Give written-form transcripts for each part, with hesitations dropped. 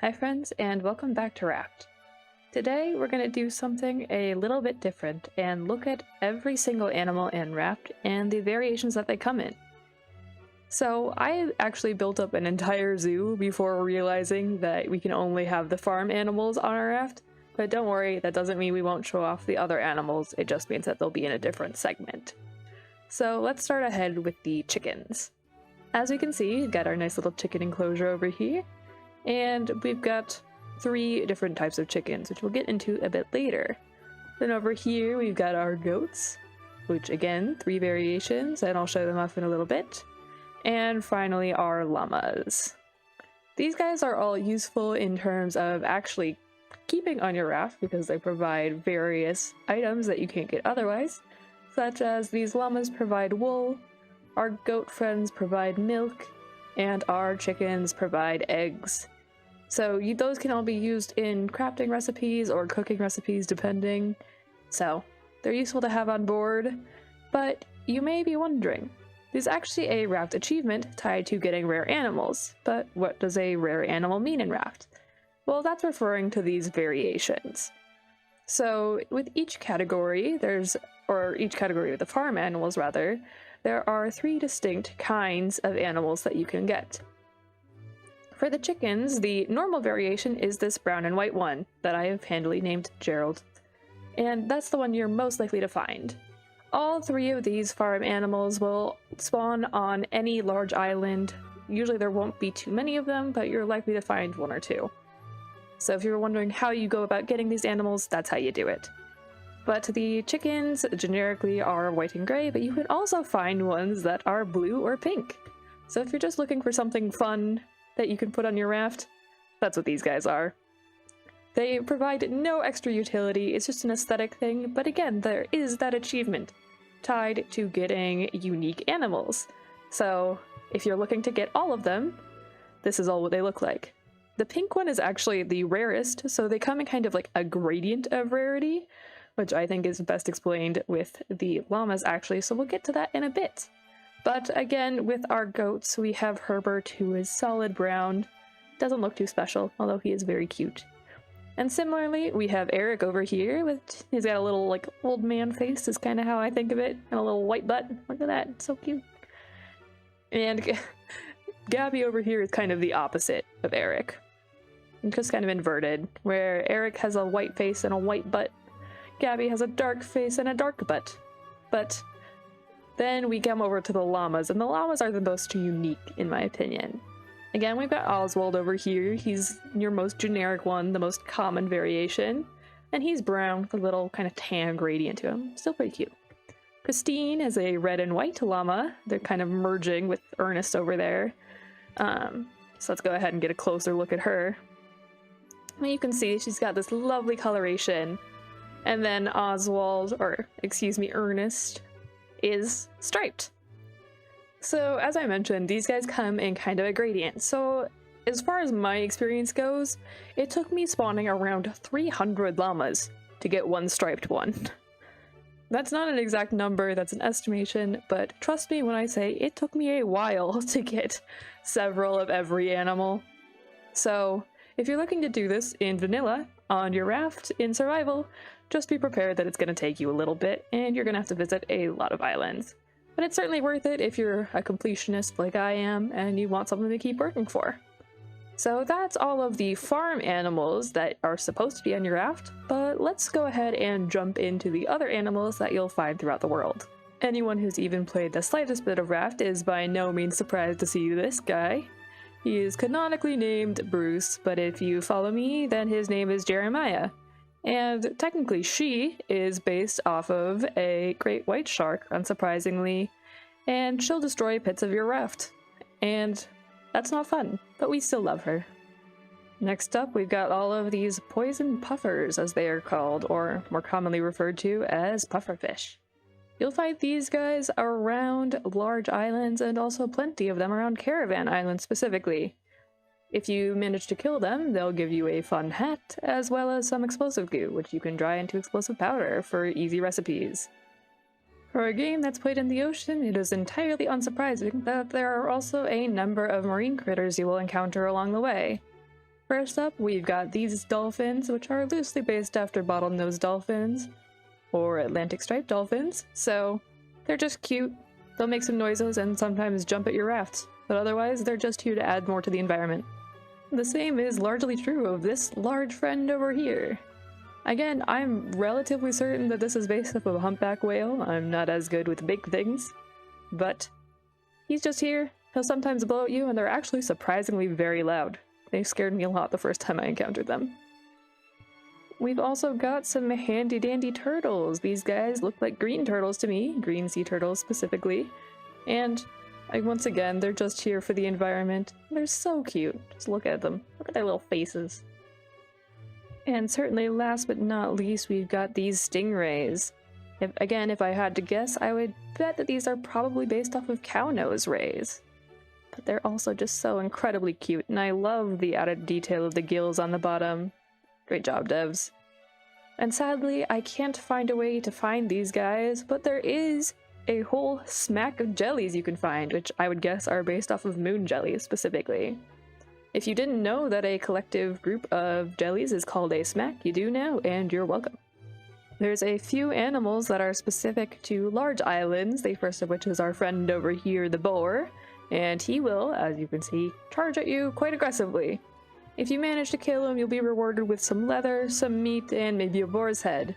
Hi friends, and welcome back to Raft. Today we're going to do something a little bit different and look at every single animal in Raft and the variations that they come in. So I actually built up an entire zoo before realizing that we can only have the farm animals on our raft, but don't worry, that doesn't mean we won't show off the other animals, it just means that they'll be in a different segment. So let's start ahead with the chickens. As we can see, we've got our nice little chicken enclosure over here. And we've got 3 different types of chickens, which we'll get into a bit later. Then over here we've got our goats, which again, 3 variations, and I'll show them off in a little bit. And finally our llamas. These guys are all useful in terms of actually keeping on your raft because they provide various items that you can't get otherwise, such as these llamas provide wool, our goat friends provide milk, and our chickens provide eggs. So those can all be used in crafting recipes or cooking recipes depending. So they're useful to have on board, but you may be wondering, there's actually a Raft achievement tied to getting rare animals, but what does a rare animal mean in Raft? Well, that's referring to these variations. So with each category, each category of the farm animals rather, there are 3 distinct kinds of animals that you can get. For the chickens, the normal variation is this brown and white one that I have handily named Gerald, and that's the one you're most likely to find. All 3 of these farm animals will spawn on any large island. Usually there won't be too many of them, but you're likely to find 1 or 2. So if you're wondering how you go about getting these animals, that's how you do it. But the chickens generically are white and gray, but you can also find ones that are blue or pink. So if you're just looking for something fun that you can put on your raft, that's what these guys are. They provide no extra utility, it's just an aesthetic thing, but again, there is that achievement tied to getting unique animals. So if you're looking to get all of them, this is all what they look like. The pink one is actually the rarest, so they come in kind of like a gradient of rarity, which I think is best explained with the llamas actually, so we'll get to that in a bit. But again, with our goats, we have Herbert, who is solid brown. Doesn't look too special, although he is very cute. And similarly, we have Eric over here. He's got a little, like, old man face, is kind of how I think of it. And a little white butt. Look at that, it's so cute. And Gabby over here is kind of the opposite of Eric. Just kind of inverted, where Eric has a white face and a white butt. Gabby has a dark face and a dark butt. But then we come over to the llamas, and the llamas are the most unique, in my opinion. Again, we've got Oswald over here. He's your most generic one, the most common variation. And he's brown with a little kind of tan gradient to him. Still pretty cute. Christine is a red and white llama. They're kind of merging with Ernest over there. So let's go ahead and get a closer look at her. And you can see she's got this lovely coloration. And then Ernest is striped. So as I mentioned, these guys come in kind of a gradient. So as far as my experience goes, it took me spawning around 300 llamas to get 1 striped one. That's not an exact number, that's an estimation, but trust me when I say it took me a while to get several of every animal. So if you're looking to do this in vanilla, on your raft, in survival, just be prepared that it's going to take you a little bit, and you're going to have to visit a lot of islands. But it's certainly worth it if you're a completionist like I am, and you want something to keep working for. So that's all of the farm animals that are supposed to be on your raft, but let's go ahead and jump into the other animals that you'll find throughout the world. Anyone who's even played the slightest bit of Raft is by no means surprised to see this guy. He is canonically named Bruce, but if you follow me, then his name is Jeremiah. And technically she is based off of a great white shark, unsurprisingly, and she'll destroy pits of your raft. And that's not fun, but we still love her. Next up, we've got all of these poison puffers, as they are called, or more commonly referred to as pufferfish. You'll find these guys around large islands and also plenty of them around Caravan Island specifically. If you manage to kill them, they'll give you a fun hat, as well as some explosive goo, which you can dry into explosive powder for easy recipes. For a game that's played in the ocean, it is entirely unsurprising that there are also a number of marine critters you will encounter along the way. First up, we've got these dolphins, which are loosely based after bottlenose dolphins, or Atlantic striped dolphins, so they're just cute. They'll make some noises and sometimes jump at your rafts, but otherwise they're just here to add more to the environment. The same is largely true of this large friend over here. Again, I'm relatively certain that this is based off of a humpback whale. I'm not as good with big things, but he's just here. He'll sometimes blow at you, and they're actually surprisingly very loud. They scared me a lot the first time I encountered them. We've also got some handy-dandy turtles. These guys look like green turtles to me, green sea turtles specifically. And once again, they're just here for the environment. They're so cute. Just look at them. Look at their little faces. And certainly last but not least, we've got these stingrays. If I had to guess, I would bet that these are probably based off of cow nose rays. But they're also just so incredibly cute, and I love the added detail of the gills on the bottom. Great job, devs. And sadly, I can't find a way to find these guys, but there is a whole smack of jellies you can find, which I would guess are based off of moon jellies specifically. If you didn't know that a collective group of jellies is called a smack, you do now, and you're welcome. There's a few animals that are specific to large islands, the first of which is our friend over here, the boar, and he will, as you can see, charge at you quite aggressively. If you manage to kill him, you'll be rewarded with some leather, some meat, and maybe a boar's head.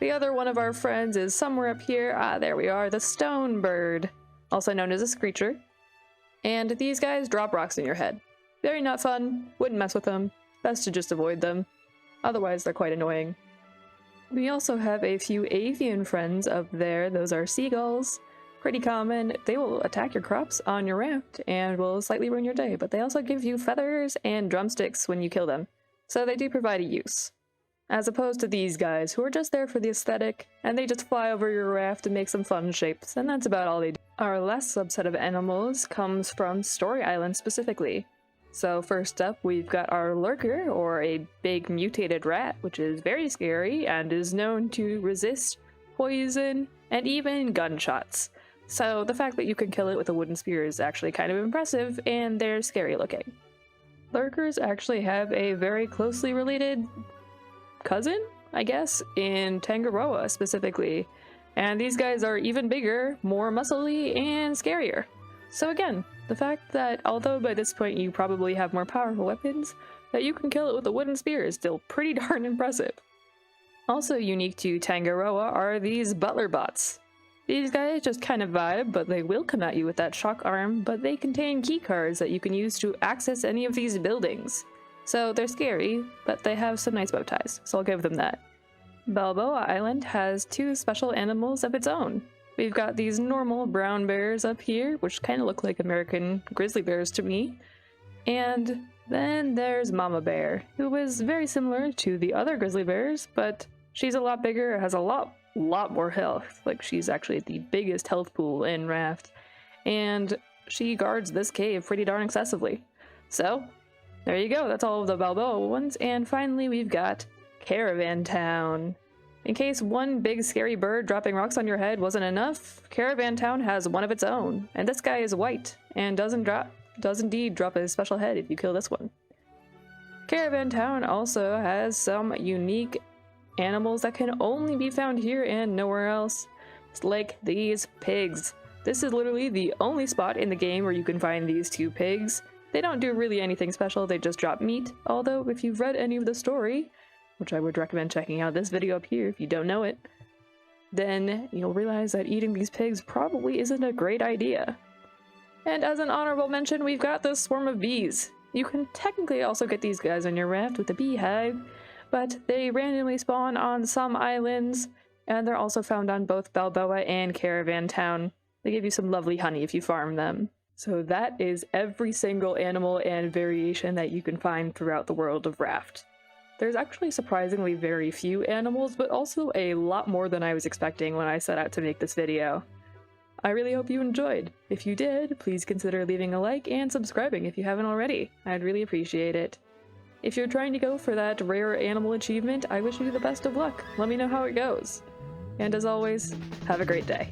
The other one of our friends is somewhere up here. Ah, there we are, the stone bird, also known as a screecher. And these guys drop rocks in your head. Very not fun, wouldn't mess with them, best to just avoid them. Otherwise, they're quite annoying. We also have a few avian friends up there. Those are seagulls. Pretty common. They will attack your crops on your raft and will slightly ruin your day, but they also give you feathers and drumsticks when you kill them, so they do provide a use. As opposed to these guys, who are just there for the aesthetic, and they just fly over your raft and make some fun shapes, and that's about all they do. Our last subset of animals comes from Story Island specifically. So first up, we've got our lurker, or a big mutated rat, which is very scary and is known to resist poison and even gunshots. So the fact that you can kill it with a wooden spear is actually kind of impressive, and they're scary looking. Lurkers actually have a very closely related cousin, I guess, in Tangaroa specifically. And these guys are even bigger, more muscly, and scarier. So again, the fact that although by this point you probably have more powerful weapons, that you can kill it with a wooden spear is still pretty darn impressive. Also unique to Tangaroa are these butler bots. These guys just kind of vibe, but they will come at you with that shock arm, but they contain key cards that you can use to access any of these buildings. So they're scary, but they have some nice bow ties, so I'll give them that. Balboa Island has two special animals of its own. We've got these normal brown bears up here, which kind of look like American grizzly bears to me. And then there's Mama Bear, who is very similar to the other grizzly bears, but she's a lot bigger, has a lot more health. Like, she's actually the biggest health pool in Raft, and she guards this cave pretty darn excessively. So there you go, that's all of the Balboa ones. And finally we've got Caravan Town. In case one big scary bird dropping rocks on your head wasn't enough, Caravan Town has one of its own, and this guy is white and does indeed drop a special head if you kill this one. Caravan Town also has some unique animals that can only be found here and nowhere else. It's like these pigs. This is literally the only spot in the game where you can find these two pigs. They don't do really anything special, they just drop meat, although if you've read any of the story, which I would recommend checking out this video up here if you don't know it, then you'll realize that eating these pigs probably isn't a great idea. And as an honorable mention, we've got this swarm of bees. You can technically also get these guys on your raft with a beehive, but they randomly spawn on some islands, and they're also found on both Balboa and Caravan Town. They give you some lovely honey if you farm them. So that is every single animal and variation that you can find throughout the world of Raft. There's actually surprisingly very few animals, but also a lot more than I was expecting when I set out to make this video. I really hope you enjoyed. If you did, please consider leaving a like and subscribing if you haven't already. I'd really appreciate it. If you're trying to go for that rare animal achievement, I wish you the best of luck. Let me know how it goes. And as always, have a great day.